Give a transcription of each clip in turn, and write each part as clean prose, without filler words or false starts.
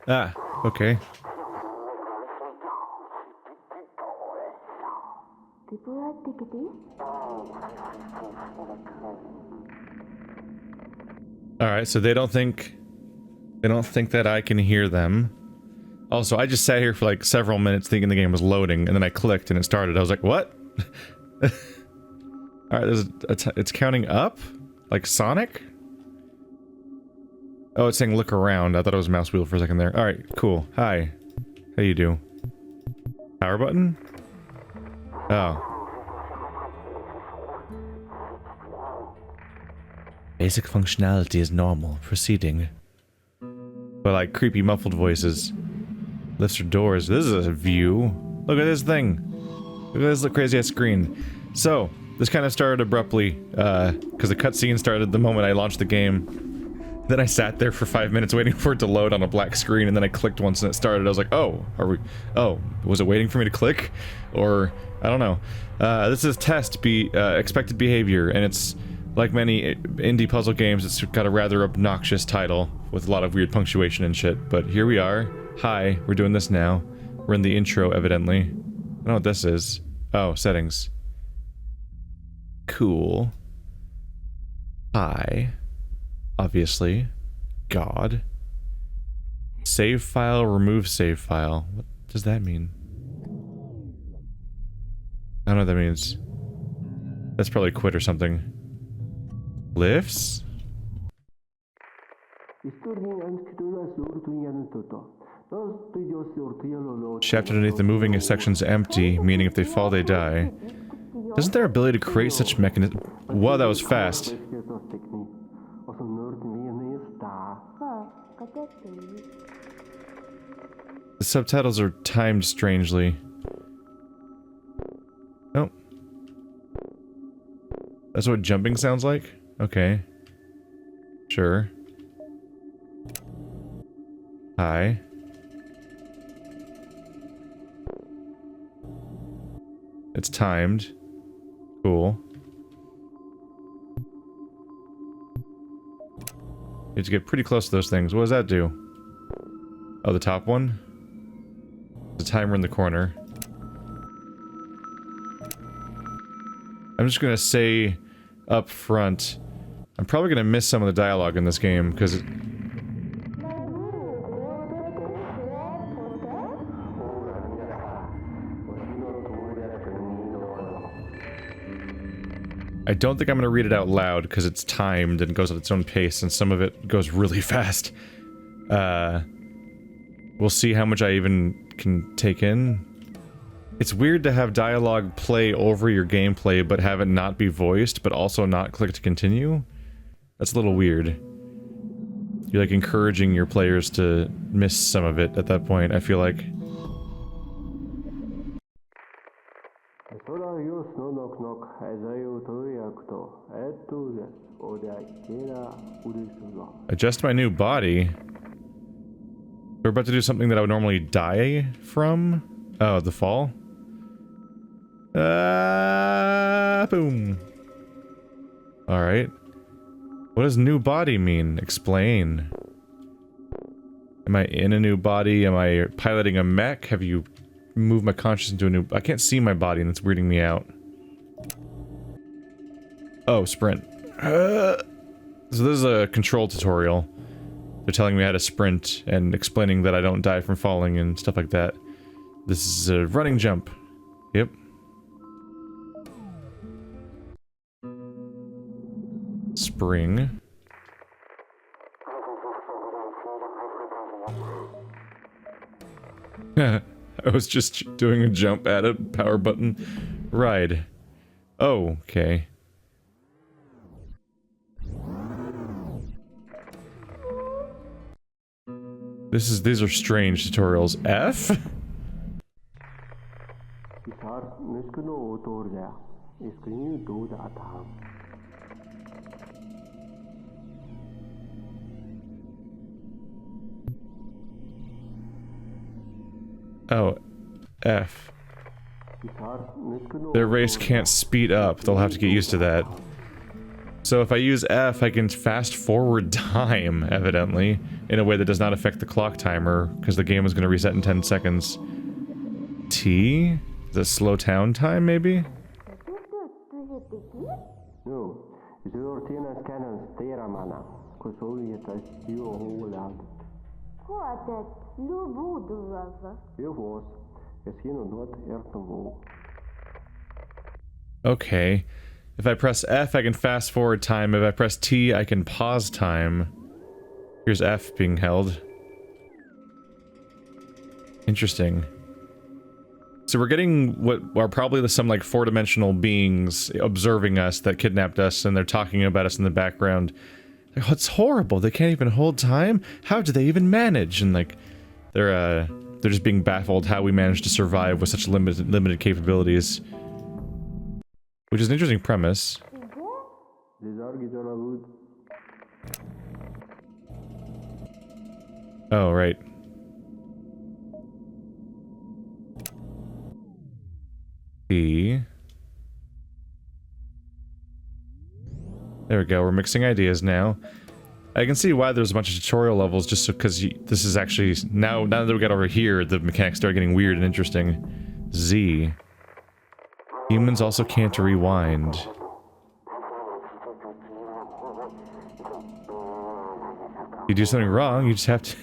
Ah, okay. Alright, so they don't think that I can hear them. Also, I just sat here for like several minutes thinking the game was loading, and then I clicked and it started. I was like, what? Alright, there's it's counting up? Like Sonic? Oh, it's saying look around. I thought it was a mouse wheel for a second there. Alright, cool. Hi. How you do? Power button? Oh. Basic functionality is normal. Proceeding. But like creepy muffled voices. Lifts or doors. This is a view. Look at this thing. Look at this crazy ass screen. So, this kind of started abruptly, because the cutscene started the moment I launched the game. Then I sat there for 5 minutes waiting for it to load on a black screen, and then I clicked once and it started. I was like, oh, oh, was it waiting for me to click? Or, I don't know. This is T.E.S.T, expected behavior, and it's, like many indie puzzle games, it's got a rather obnoxious title, with a lot of weird punctuation and shit, but here we are. Hi, we're doing this now. We're in the intro, evidently. I don't know what this is. Oh, settings. Cool. Hi. Obviously. God. Save file, remove save file. What does that mean? I don't know what that means. That's probably quit or something. Lifts? Shaft underneath the moving section's empty, meaning if they fall, they die. Doesn't their ability to create such mechanism— Wow, that was fast. The subtitles are timed strangely. Oh. That's what jumping sounds like? Okay. Sure. Hi. It's timed. Cool. You have to get pretty close to those things. What does that do? Oh, the top one? There's a timer in the corner. I'm just gonna say up front, I'm probably gonna miss some of the dialogue in this game, because I don't think I'm gonna read it out loud, because it's timed and goes at its own pace, and some of it goes really fast. We'll see how much I even can take in. It's weird to have dialogue play over your gameplay, but have it not be voiced, but also not click to continue. That's a little weird. You're like encouraging your players to miss some of it at that point, I feel like. Adjust my new body? We're about to do something that I would normally die from? Oh, the fall? Boom. Alright. What does new body mean? Explain. Am I in a new body? Am I piloting a mech? Have you moved my consciousness into a new— I can't see my body and it's weirding me out. Oh, sprint. So this is a control tutorial. They're telling me how to sprint and explaining that I don't die from falling and stuff like that. This is a running jump. Yep. Spring. I was just doing a jump at a power button. Ride. Oh, okay. These are strange tutorials. F? Oh, F. Their race can't speed up. They'll have to get used to that. So if I use F, I can fast forward time, evidently, in a way that does not affect the clock timer, because the game is going to reset in 10 seconds. T? The slow down time, maybe? Okay. If I press F, I can fast forward time. If I press T, I can pause time. Here's F being held. Interesting. So we're getting what are probably some like four-dimensional beings observing us that kidnapped us, and they're talking about us in the background. Like, oh, it's horrible. They can't even hold time. How do they even manage? And like, they're just being baffled how we managed to survive with such limited capabilities. Which is an interesting premise. Oh, right. There we go, we're mixing ideas now. I can see why there's a bunch of tutorial levels, just because this is actually... Now that we got over here, the mechanics start getting weird and interesting. Z. Humans also can't rewind. You do something wrong, you just have to...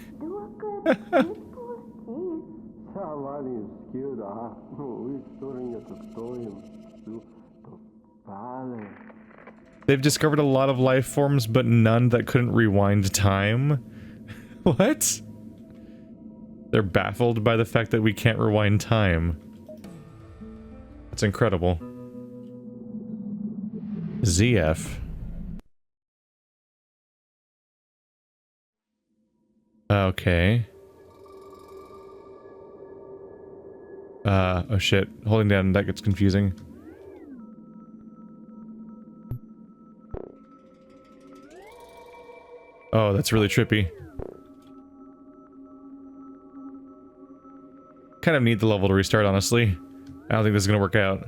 They've discovered a lot of life forms, but none that couldn't rewind time? What? They're baffled by the fact that we can't rewind time. That's incredible. ZF. Okay. Oh shit. Holding down, that gets confusing. Oh, that's really trippy. Kind of need the level to restart, honestly. I don't think this is gonna work out.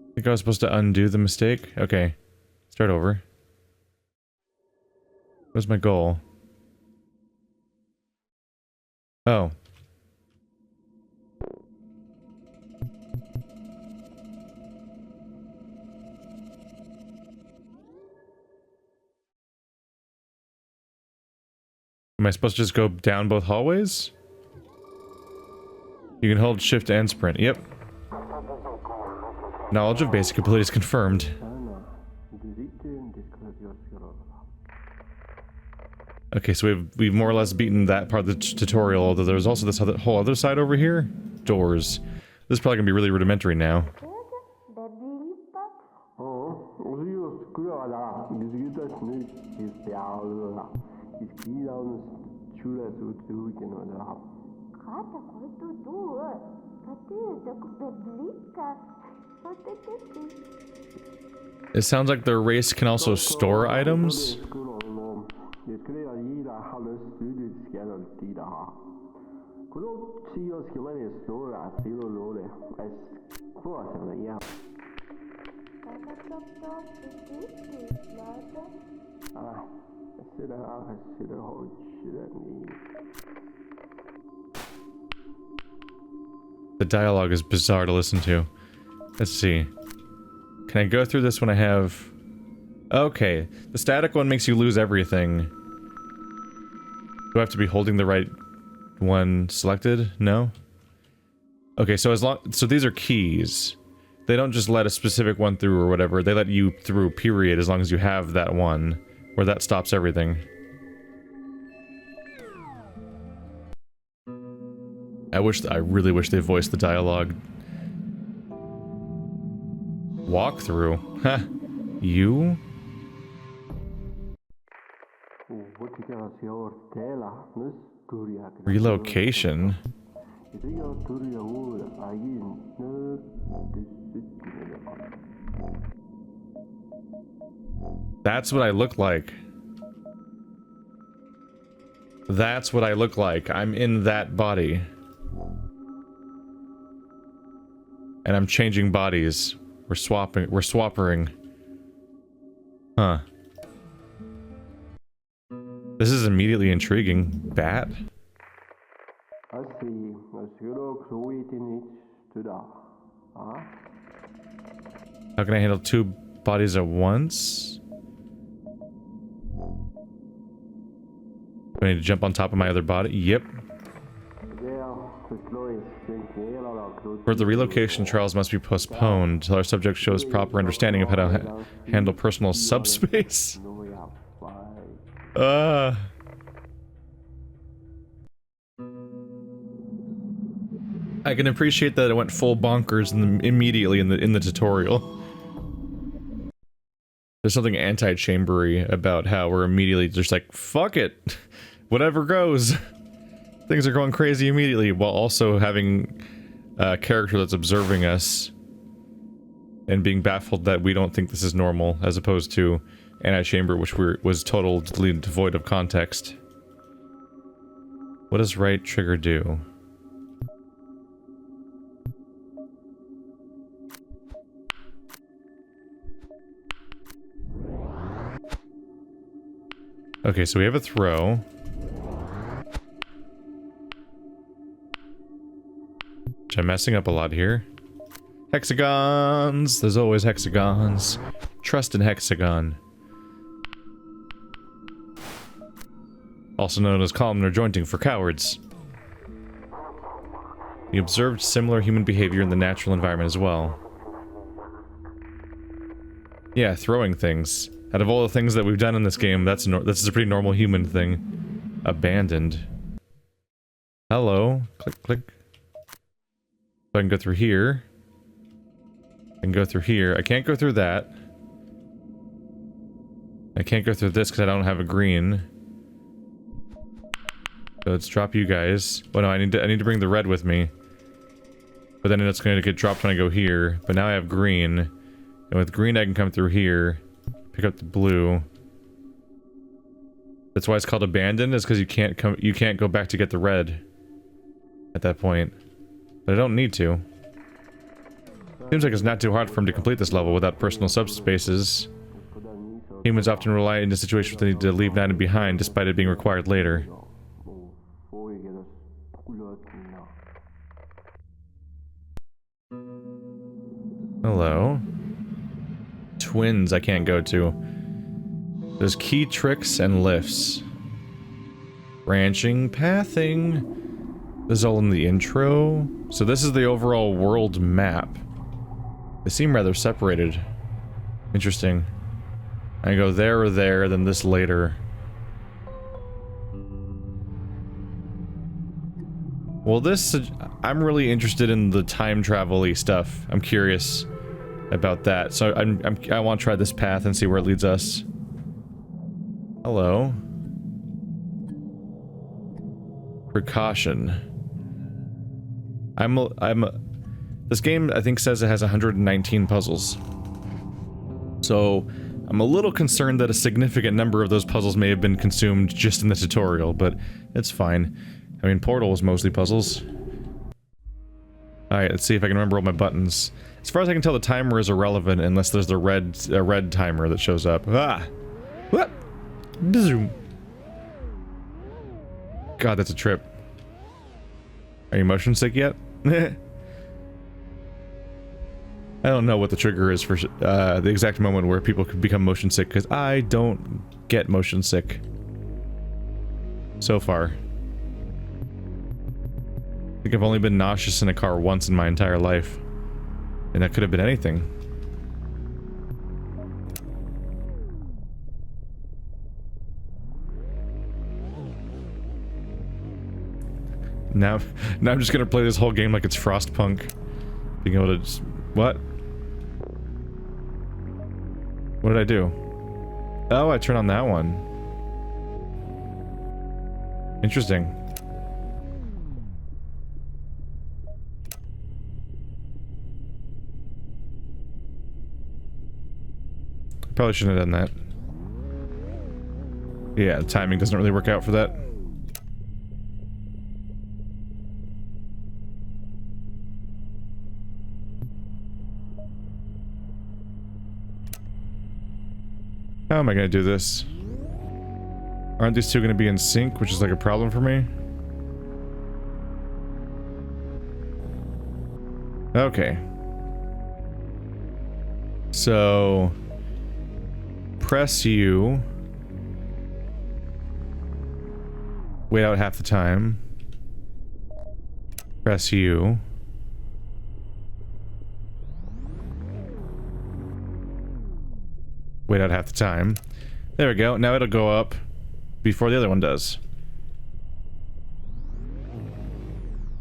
I think I was supposed to undo the mistake? Okay. Start over. What's my goal? Oh. Am I supposed to just go down both hallways? You can hold shift and sprint. Yep. Knowledge of basic abilities confirmed. Okay, so we've more or less beaten that part of the tutorial, although there's also this whole other side over here. Doors. This is probably gonna be really rudimentary now. It sounds like the race can also store items. The dialogue is bizarre to listen to. Let's see. Can I go through this when I have... Okay, the static one makes you lose everything. Do I have to be holding the right one selected? No? Okay, so so these are keys. They don't just let a specific one through or whatever, they let you through, period, as long as you have that one, where that stops everything. I really wish they voiced the dialogue. Walkthrough? Huh. You? Relocation? That's what I look like. That's what I look like. I'm in that body. And I'm changing bodies. We're swappering. Huh. This is immediately intriguing. Bat? I see. How can I handle two bodies at once? Do I need to jump on top of my other body? Yep. For the relocation trials must be postponed until our subject shows proper understanding of how to handle personal subspace. I can appreciate that it went full bonkers immediately in the tutorial. There's something anti-chambery about how we're immediately just like, fuck it, whatever goes. Things are going crazy immediately, while also having a character that's observing us and being baffled that we don't think this is normal, as opposed to anti-chamber, which was totally devoid of context. What does right trigger do? Okay, so we have a throw. Which I'm messing up a lot here. Hexagons! There's always hexagons. Trust in hexagon. Also known as columnar jointing for cowards. We observed similar human behavior in the natural environment as well. Yeah, throwing things. Out of all the things that we've done in this game, this is a pretty normal human thing. Abandoned. Hello. Click, click. So I can go through here. I can go through here. I can't go through that. I can't go through this because I don't have a green. So let's drop you guys. Oh no, I need to bring the red with me. But then it's going to get dropped when I go here. But now I have green. And with green I can come through here. Pick up the blue. That's why it's called abandoned, is because you can't go back to get the red at that point. But I don't need to. Seems like it's not too hard for him to complete this level without personal subspaces. Humans often rely into situations where they need to leave nothing behind, despite it being required later. Hello. Twins I can't go to. There's key tricks and lifts. Branching, pathing. This is all in the intro. So this is the overall world map. They seem rather separated. Interesting. I go there or there, then this later. Well, this... I'm really interested in the time travel-y stuff. I'm curious about that. So I want to try this path and see where it leads us. Hello. Precaution. This game, I think, says it has 119 puzzles. So, I'm a little concerned that a significant number of those puzzles may have been consumed just in the tutorial, but it's fine. I mean, Portal was mostly puzzles. Alright, let's see if I can remember all my buttons. As far as I can tell, the timer is irrelevant unless there's the red timer that shows up. Ah! What? God, that's a trip. Are you motion sick yet? I don't know what the trigger is for the exact moment where people could become motion sick, because I don't get motion sick. So far. I think I've only been nauseous in a car once in my entire life. And that could have been anything. Now I'm just gonna play this whole game like it's Frostpunk. Being able to just... What? What did I do? Oh, I turned on that one. Interesting. Probably shouldn't have done that. Yeah, the timing doesn't really work out for that. How am I gonna do this? Aren't these two gonna be in sync, which is like a problem for me? Okay. So... press U. Wait out half the time. Press U. Wait out half the time. There we go. Now it'll go up before the other one does.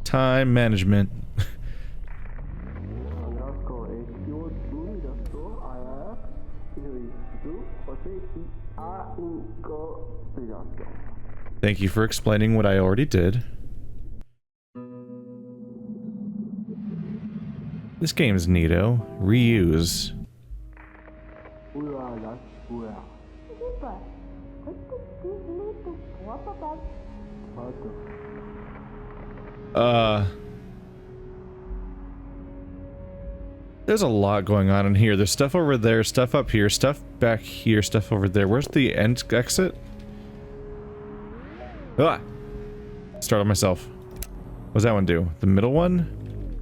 Time management. Thank you for explaining what I already did. This game is neato. Reuse. There's a lot going on in here. There's stuff over there, stuff up here, stuff back here, stuff over there. Where's the end exit? Ah! Startled myself. What does that one do? The middle one?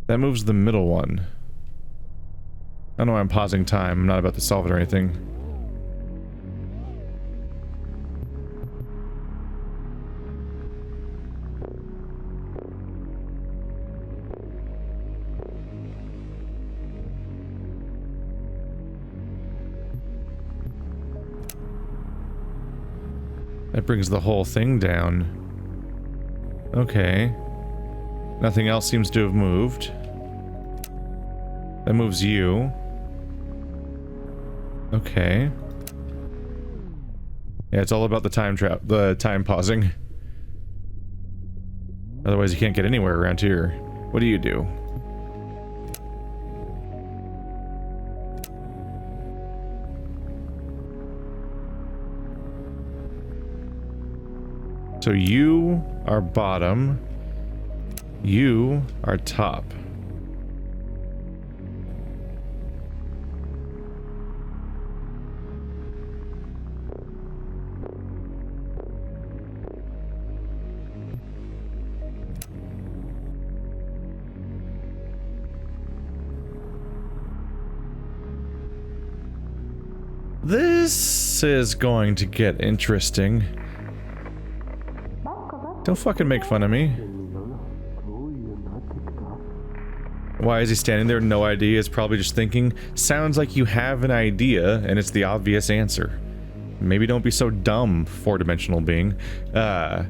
That moves the middle one. I don't know why I'm pausing time. I'm not about to solve it or anything. That brings the whole thing down. Okay. Nothing else seems to have moved. That moves you. Okay. Yeah, it's all about the time trap, the time pausing. Otherwise you can't get anywhere around here. What do you do? So you are bottom. You are top. This is going to get interesting. Don't fucking make fun of me. Why is he standing there? No idea. It's probably just thinking. Sounds like you have an idea, and it's the obvious answer. Maybe don't be so dumb, four-dimensional being. So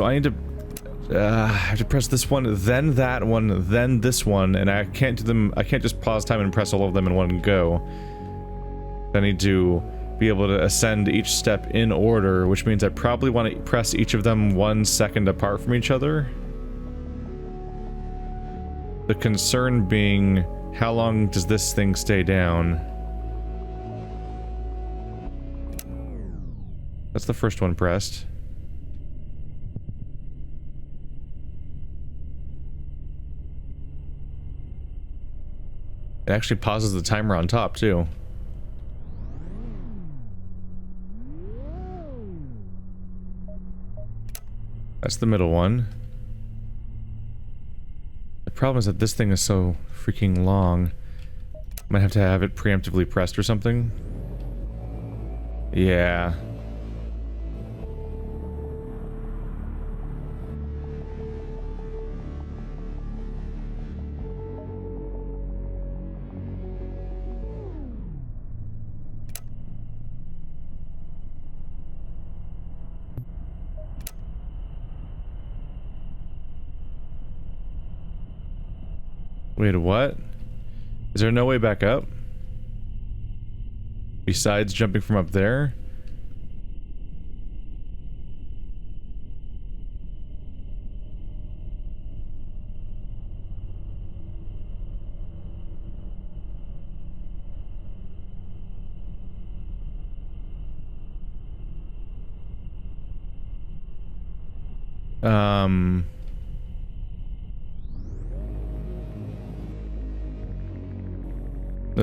I need to... I have to press this one, then that one, then this one, and I can't do them... I can't just pause time and press all of them in one go. I need to be able to ascend each step in order, which means I probably want to press each of them 1 second apart from each other. The concern being, how long does this thing stay down? That's the first one pressed. It actually pauses the timer on top, too. That's the middle one. The problem is that this thing is so freaking long. Might have to have it preemptively pressed or something. Yeah. Wait, what? Is there no way back up? Besides jumping from up there?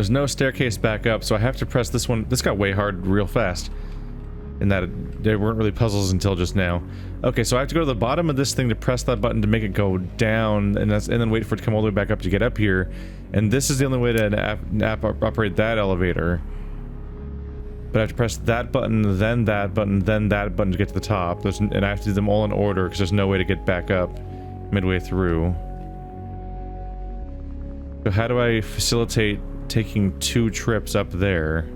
There's no staircase back up, so I have to press this one. This got way hard real fast. In that there weren't really puzzles until just now. Okay, so I have to go to the bottom of this thing to press that button to make it go down, and then wait for it to come all the way back up to get up here. And this is the only way to operate that elevator. But I have to press that button, then that button, then that button to get to the top. And I have to do them all in order because there's no way to get back up midway through. So how do I facilitate taking 2 trips up there?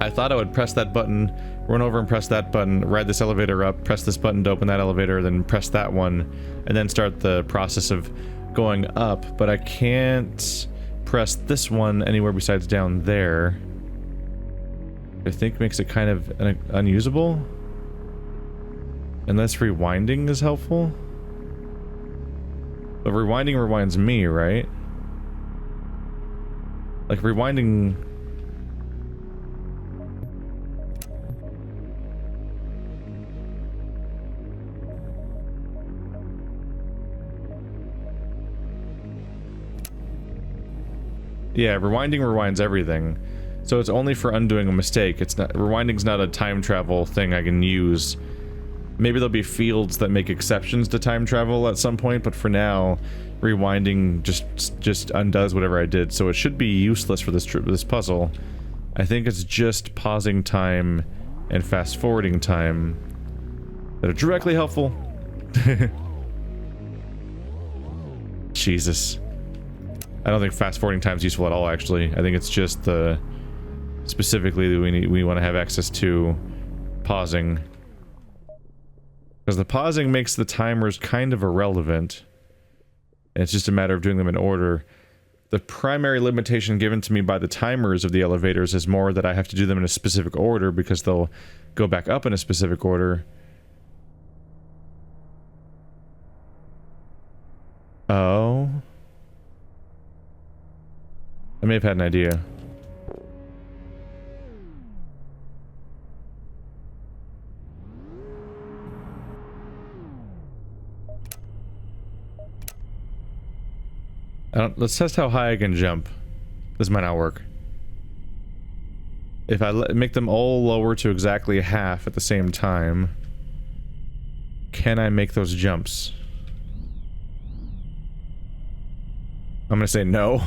I thought I would press that button, run over and press that button, ride this elevator up, press this button to open that elevator, then press that one, and then start the process of going up, but I can't press this one anywhere besides down there. I think makes it kind of unusable. Unless rewinding is helpful. But rewinding rewinds me, right? Like rewinding... Yeah, rewinding rewinds everything. So it's only for undoing a mistake. It's not, rewinding's not a time travel thing I can use. Maybe there'll be fields that make exceptions to time travel at some point, but for now, rewinding just undoes whatever I did. So it should be useless for this puzzle. I think it's just pausing time and fast forwarding time that are directly helpful. Jesus. I don't think fast forwarding time is useful at all, actually. I think it's just the specifically that we want to have access to pausing. Because the pausing makes the timers kind of irrelevant. And it's just a matter of doing them in order. The primary limitation given to me by the timers of the elevators is more that I have to do them in a specific order because they'll go back up in a specific order. Oh. I may have had an idea. Let's test how high I can jump. This might not work. If I make them all lower to exactly half at the same time, can I make those jumps? I'm gonna say no.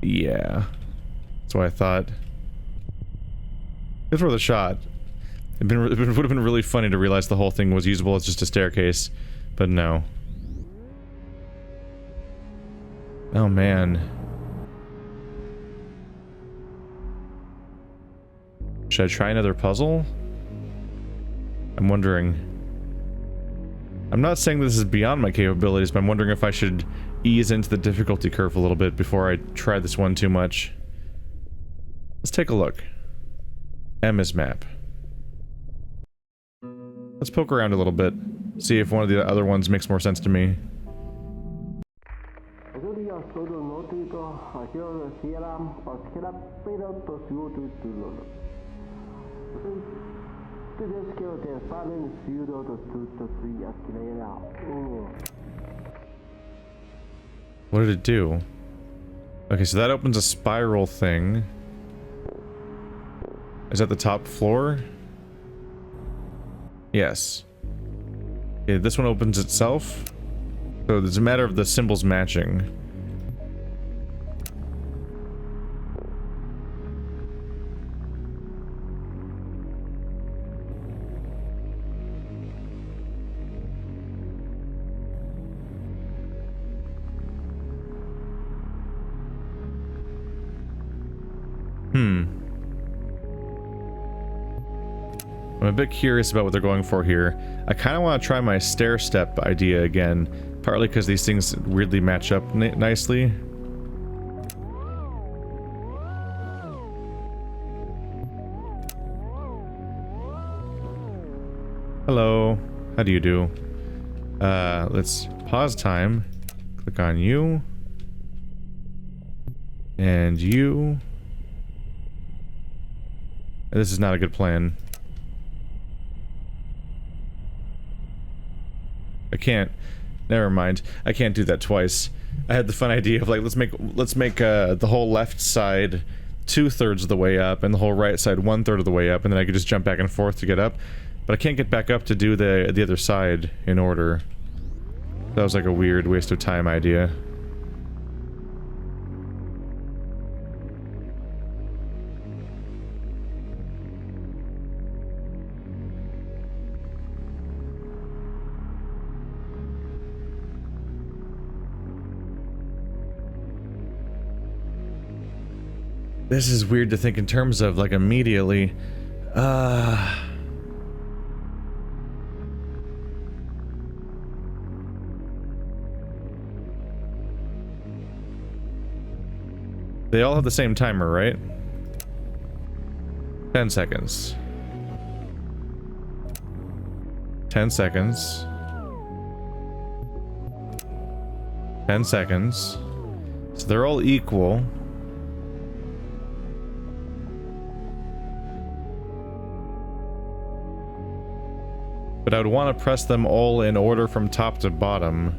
Yeah. That's what I thought. It's worth a shot. It would have been really funny to realize the whole thing was usable as just a staircase, but no. Oh man. Should I try another puzzle? I'm wondering. I'm not saying this is beyond my capabilities, but I'm wondering if I should ease into the difficulty curve a little bit before I try this one too much. Let's take a look. Emma's map. Let's poke around a little bit. See if one of the other ones makes more sense to me. What did it do? Okay, so that opens a spiral thing. Is that the top floor? Yes. Okay, this one opens itself. So it's a matter of the symbols matching. I'm a bit curious about what they're going for here. I kind of want to try my stair step idea again, partly because these things weirdly match up nicely. Hello. How do you do? Let's pause time. Click on you. And you. This is not a good plan. I can't. Never mind. I can't do that twice. I had the fun idea of like, let's make the whole left side 2/3 of the way up, and the whole right side 1/3 of the way up, and then I could just jump back and forth to get up. But I can't get back up to do the other side in order. That was like a weird waste of time idea. This is weird to think in terms of, like, immediately. They all have the same timer, right? 10 seconds. 10 seconds. 10 seconds. So they're all equal. But I would want to press them all in order from top to bottom.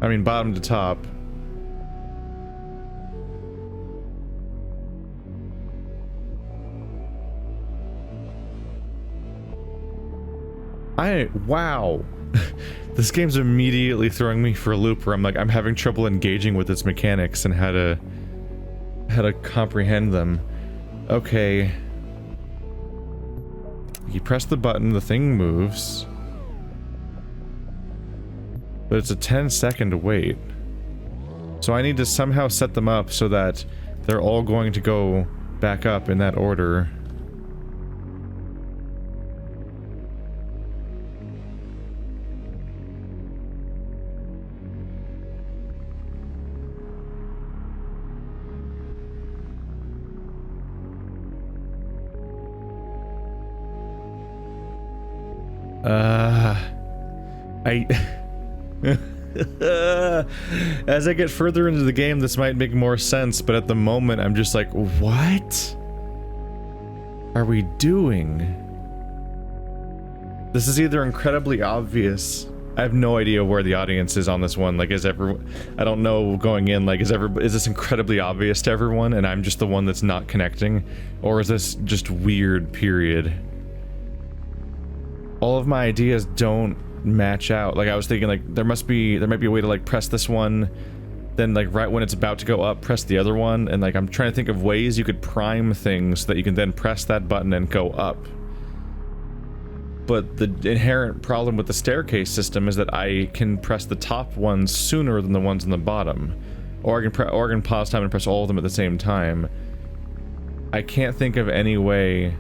I mean, bottom to top. Wow. This game's immediately throwing me for a loop where I'm having trouble engaging with its mechanics and how to comprehend them. Okay. You press the button, the thing moves. But it's a 10-second wait. So I need to somehow set them up so that they're all going to go back up in that order. As I get further into the game, this might make more sense, but at the moment, I'm just like, what are we doing? This is either incredibly obvious. I have no idea where the audience is on this one. Like, I don't know going in, like, is this incredibly obvious to everyone, and I'm just the one that's not connecting? Or is this just weird, period? All of my ideas don't match out. Like, I was thinking, like, there might be a way to, like, press this one, then, like, right when it's about to go up, press the other one, and, like, I'm trying to think of ways you could prime things so that you can then press that button and go up. But the inherent problem with the staircase system is that I can press the top ones sooner than the ones on the bottom. Or I can pause time and press all of them at the same time. I can't think of any way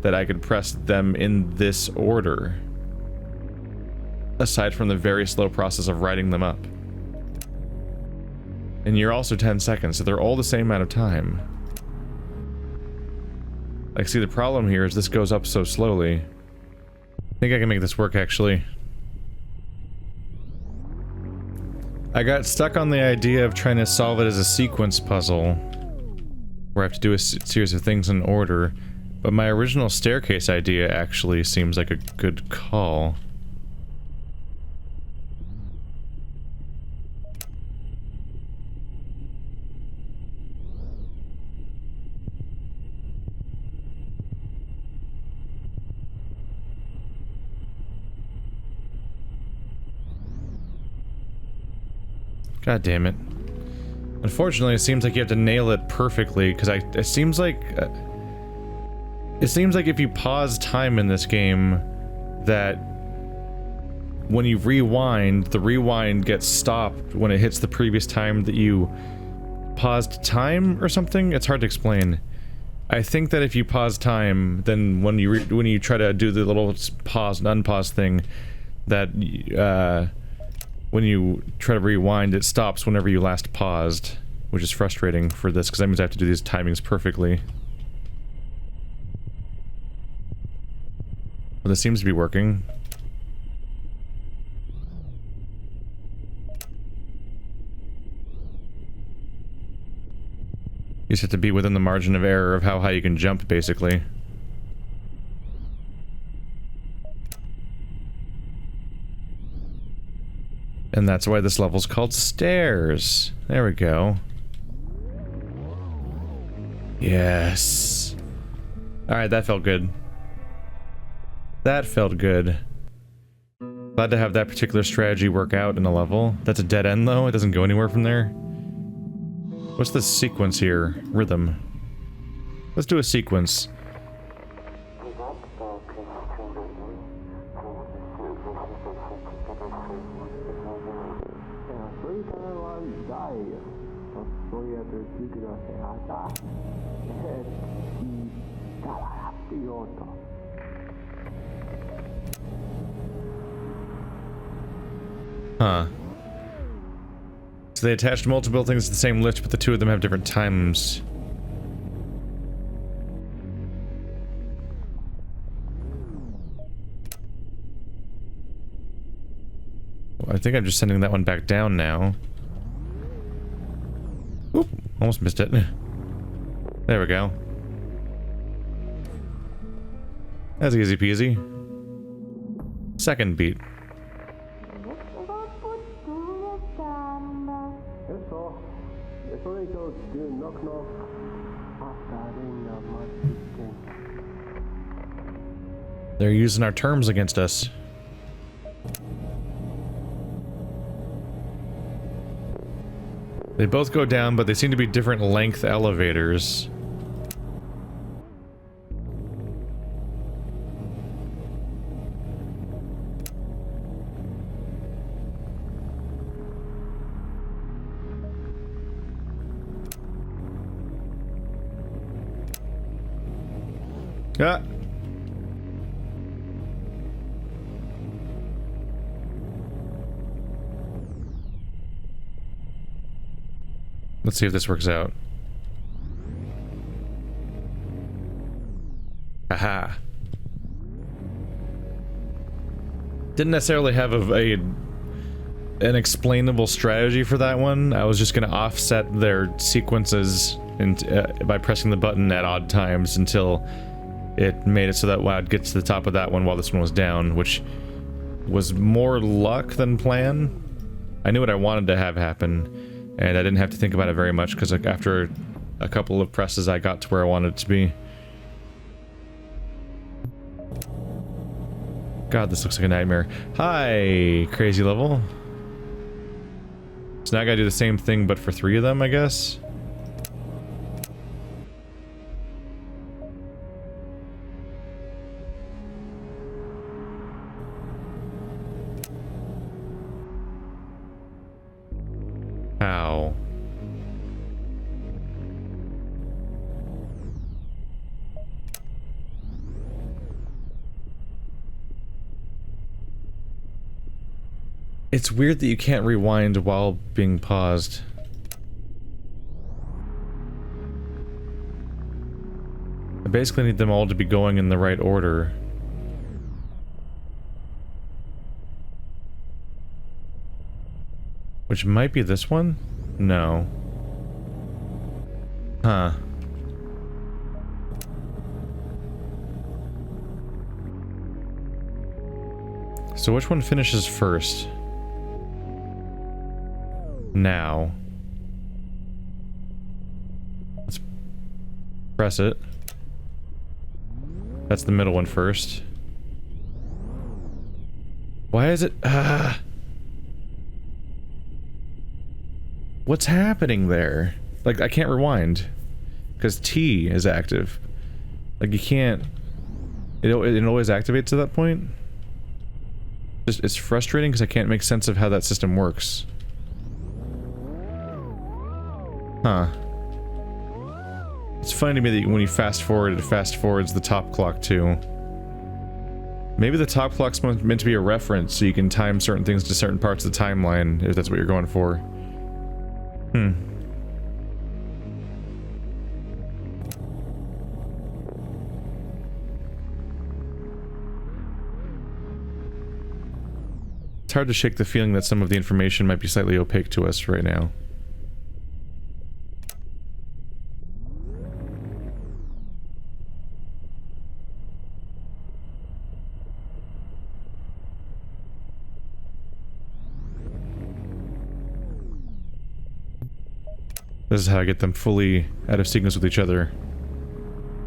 that I could press them in this order. Aside from the very slow process of writing them up. And you're also 10 seconds, so they're all the same amount of time. Like, see, the problem here is this goes up so slowly. I think I can make this work, actually. I got stuck on the idea of trying to solve it as a sequence puzzle, where I have to do a series of things in order, but my original staircase idea actually seems like a good call. God damn it. Unfortunately, it seems like you have to nail it perfectly, because it seems like if you pause time in this game, that when you rewind, the rewind gets stopped when it hits the previous time that you paused time or something? It's hard to explain. I think that if you pause time, then when you try to do the little pause and unpause thing, that when you try to rewind, it stops whenever you last paused, which is frustrating for this, because that means I have to do these timings perfectly. Well, this seems to be working. You just have to be within the margin of error of how high you can jump, basically. And that's why this level's called Stairs. There we go. Yes. Alright, that felt good. That felt good. Glad to have that particular strategy work out in a level. That's a dead end though, it doesn't go anywhere from there. What's the sequence here? Rhythm. Let's do a sequence. Huh. So they attached multiple things to the same lift, but the two of them have different times. Well, I think I'm just sending that one back down now. Oop, almost missed it. There we go. That's easy peasy. Second beat. They're using our terms against us. They both go down, but they seem to be different length elevators. Ah! Let's see if this works out. Haha. Didn't necessarily have an explainable strategy for that one. I was just gonna offset their sequences by pressing the button at odd times until it made it so that I'd get to the top of that one while this one was down, which was more luck than plan. I knew what I wanted to have happen. And I didn't have to think about it very much, because like, after a couple of presses I got to where I wanted it to be. God, this looks like a nightmare. Hi, crazy level. So now I gotta do the same thing, but for 3 of them, I guess? How? It's weird that you can't rewind while being paused. I basically need them all to be going in the right order. Which might be this one? No. Huh. So which one finishes first? Now. Let's press it. That's the middle one first. Why is it... What's happening there? Like, I can't rewind. Because T is active. Like, you can't... It always activates at that point? It's frustrating because I can't make sense of how that system works. Huh. It's funny to me that when you fast forward, it fast forwards the top clock too. Maybe the top clock's meant to be a reference so you can time certain things to certain parts of the timeline, if that's what you're going for. Hmm. It's hard to shake the feeling that some of the information might be slightly opaque to us right now. This is how I get them fully out of sequence with each other.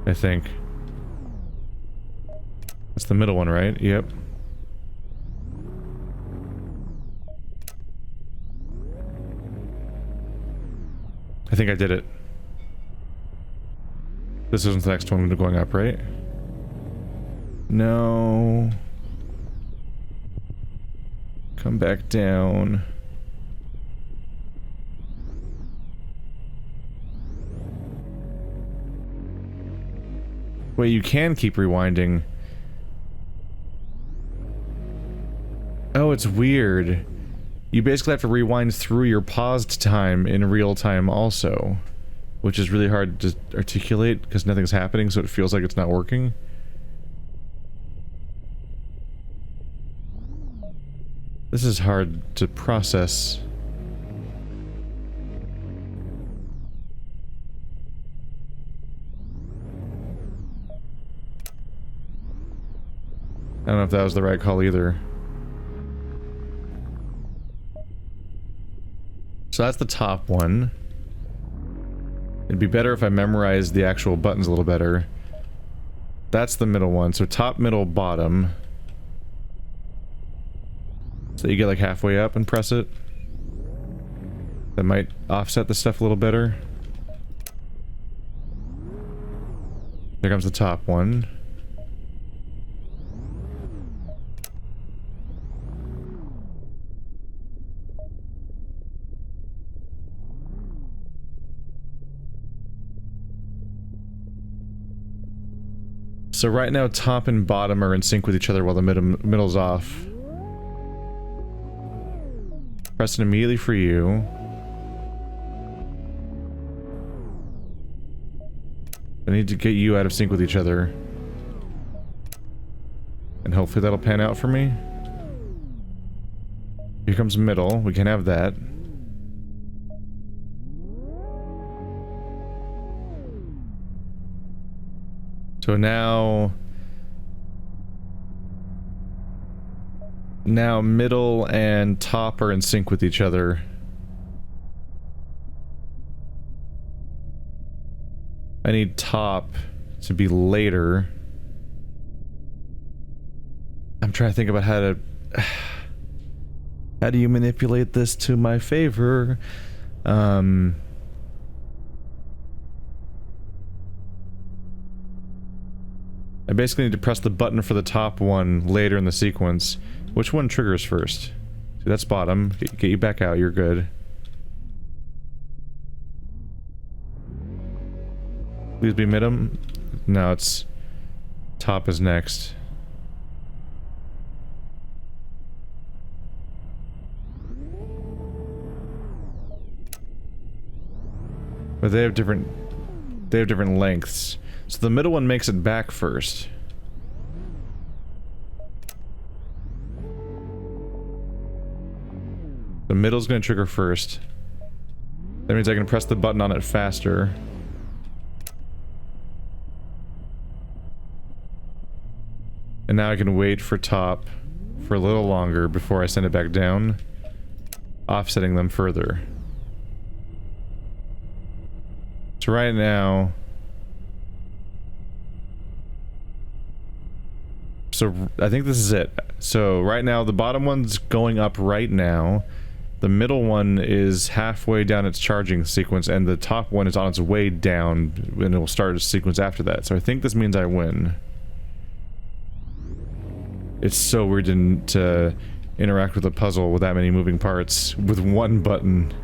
I think. That's the middle one, right? Yep. I think I did it. This isn't the next one going up, right? No. Come back down. Wait, you can keep rewinding. Oh, it's weird. You basically have to rewind through your paused time in real time also. Which is really hard to articulate because nothing's happening, so it feels like it's not working. This is hard to process. I don't know if that was the right call either. So that's the top one. It'd be better if I memorized the actual buttons a little better. That's the middle one. So top, middle, bottom. So you get like halfway up and press it. That might offset the stuff a little better. There comes the top one. So right now, top and bottom are in sync with each other while the middle's off. Press it immediately for you. I need to get you out of sync with each other. And hopefully that'll pan out for me. Here comes middle. We can have that. So now middle and top are in sync with each other. I need top to be later. I'm trying to think about how to... How do you manipulate this to my favor? I basically need to press the button for the top one later in the sequence. Which one triggers first? See, that's bottom. Get you back out, you're good. Please be middle. No, it's... Top is next. But they have different lengths. So the middle one makes it back first. The middle's gonna trigger first. That means I can press the button on it faster. And now I can wait for top for a little longer before I send it back down, offsetting them further. So right now... So, I think this is it. So, right now, the bottom one's going up right now. The middle one is halfway down its charging sequence, and the top one is on its way down, and it will start a sequence after that. So I think this means I win. It's so weird to interact with a puzzle with that many moving parts with one button.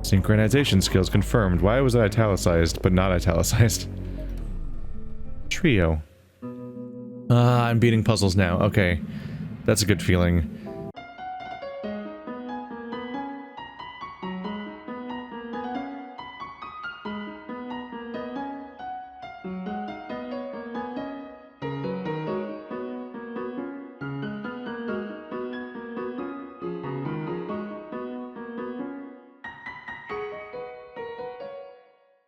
Synchronization skills confirmed. Why was it italicized, but not italicized? Trio. I'm beating puzzles now. Okay. That's a good feeling.